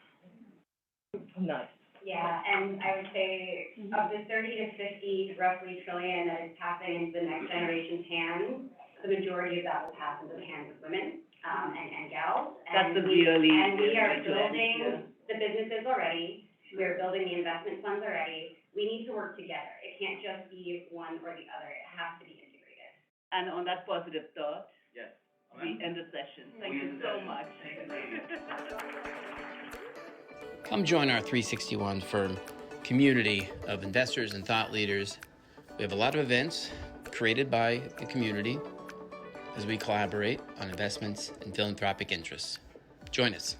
Nice. Yeah, and I would say of the 30 to 50 roughly trillion that is passing into the next generation's hands, the majority of that will pass into the hands of women, and gals. That's And a we- really And we are good plan, building yeah. the businesses already, we're building the investment funds already. We need to work together. It can't just be one or the other, it has to be integrated. And on that positive thought, Yes. we end the session. Thank you so much. Come join our 361 Firm community of investors and thought leaders. We have a lot of events created by the community as we collaborate on investments and philanthropic interests. Join us.